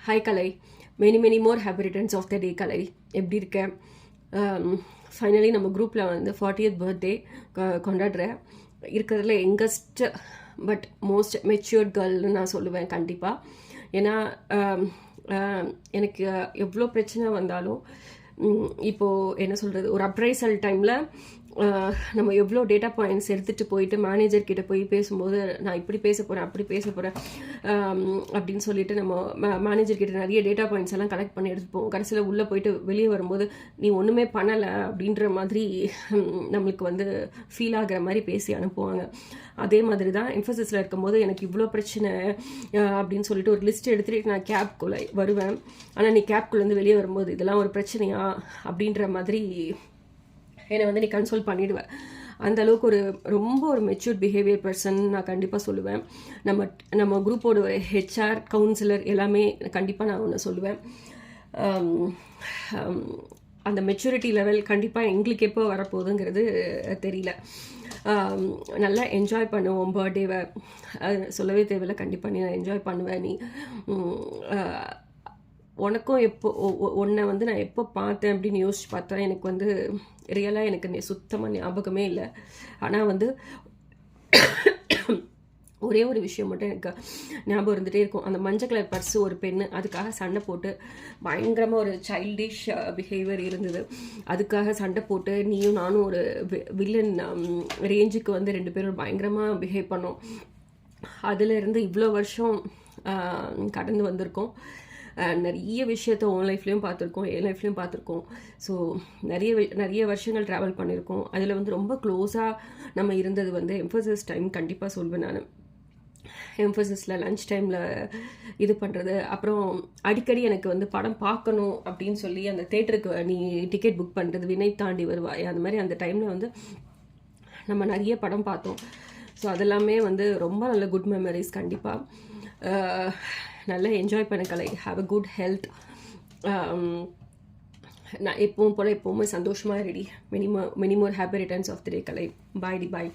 Hi Kalai, many more happy returns of the day Kalai. எப்படி இருக்கேன்? Finally நம்ம குரூப்பில் வந்து 40th பர்த்டே கொண்டாடுறேன். இருக்கிறதுல யங்கஸ்ட் பட் மோஸ்ட் மெச்சூர்ட் கேர்ள்னு நான் சொல்லுவேன் கண்டிப்பாக. ஏன்னா எனக்கு எவ்வளோ பிரச்சனை வந்தாலும் இப்போது என்ன சொல்கிறது, ஒரு அப்ரைசல் டைமில் நம்ம எவ்வளோ டேட்டா பாயிண்ட்ஸ் எடுத்துகிட்டு போயிட்டு மேனேஜர்கிட்ட போய் பேசும்போது நான் இப்படி பேச போகிறேன் அப்படி பேச போகிறேன் அப்படின்னு சொல்லிட்டு நம்ம மேனேஜர்கிட்ட நிறைய டேட்டா பாயிண்ட்ஸ் எல்லாம் கலெக்ட் பண்ணி எடுத்துட்டு போவோம். கடைசியில் உள்ளே போயிட்டு வெளியே வரும்போது நீ ஒன்றுமே பண்ணலை அப்படின்ற மாதிரி நம்மளுக்கு வந்து ஃபீல் ஆகிற மாதிரி பேசி அனுப்புவாங்க. அதே மாதிரி தான் எம்ஃபசிஸில் இருக்கும்போது எனக்கு இவ்வளோ பிரச்சனை அப்படின்னு சொல்லிட்டு ஒரு லிஸ்ட் எடுத்துகிட்டு நான் கேப்குள்ளே வருவேன். ஆனால் நீ கேப்குள்ளேருந்து வெளியே வரும்போது இதெல்லாம் ஒரு பிரச்சனையா அப்படின்ற மாதிரி என்னை வந்து நீ கன்சோல் பண்ணிவிடுவேன். அந்த அளவுக்கு ரொம்ப ஒரு மெச்சூர்ட் பிஹேவியர் பர்சன் நான் கண்டிப்பாக சொல்லுவேன். நம்ம குரூப்போட ஹெச்ஆர் கவுன்சிலர் எல்லாமே கண்டிப்பாக நான் ஒன்று சொல்லுவேன். அந்த மெச்சூரிட்டி லெவல் கண்டிப்பாக எங்களுக்கு எப்போ வரப்போகுதுங்கிறது தெரியல. நல்லா என்ஜாய் பண்ணுவோம் பர்த்டேவை, சொல்லவே தேவையில்லை. கண்டிப்பாக நீ என்ஜாய் பண்ணுவேன். நீ உனக்கும் உன்னை வந்து நான் எப்போ பார்த்தேன் அப்படின்னு யோசிச்சு பார்த்தா எனக்கு வந்து ரியலாக எனக்கு சுத்தமாக ஞாபகமே இல்லை. ஆனால் வந்து ஒரே ஒரு விஷயம் மட்டும் எனக்கு ஞாபகம் இருந்துகிட்டே இருக்கும். அந்த மஞ்சள் கலர் பர்ஸு ஒரு பெண்ணு அதுக்காக சண்டை போட்டு பயங்கரமாக ஒரு சைல்டிஷ் பிஹேவியர் இருந்தது. அதுக்காக சண்டை போட்டு நீயும் நானும் ஒரு வில்லன் ரேஞ்சுக்கு வந்து 2 பேரும் பயங்கரமாக பிஹேவ் பண்ணோம். அதிலிருந்து இவ்வளோ வருஷம் கடந்து வந்திருக்கோம். நிறைய விஷயத்த உன் லைஃப்லேயும் பார்த்துருக்கோம், என் லைஃப்லேயும் பார்த்துருக்கோம். ஸோ நிறைய வருஷங்கள் ட்ராவல் பண்ணியிருக்கோம். அதில் வந்து ரொம்ப க்ளோஸாக நம்ம இருந்தது வந்து எம்ஃபசிஸ் டைம் கண்டிப்பாக சொல்வேன் நான். எம்ஃபசிஸில் லன்ச் டைமில் இது பண்ணுறது, அப்புறம் அடிக்கடி எனக்கு வந்து படம் பார்க்கணும் அப்படின்னு சொல்லி அந்த தேட்டருக்கு நீ டிக்கெட் புக் பண்ணுறது, வினை தாண்டி வருவாய், அந்த மாதிரி அந்த டைமில் வந்து நம்ம நிறைய படம் பார்த்தோம். ஸோ அதெல்லாமே வந்து ரொம்ப நல்ல குட் மெமரிஸ். கண்டிப்பாக நல்லா என்ஜாய் பண்ண Kalai. Have a good health. நான் எப்பவும் போல் எப்போவுமே சந்தோஷமாக ready. Many more happy returns of the day Kalai. Bye டி பாய்.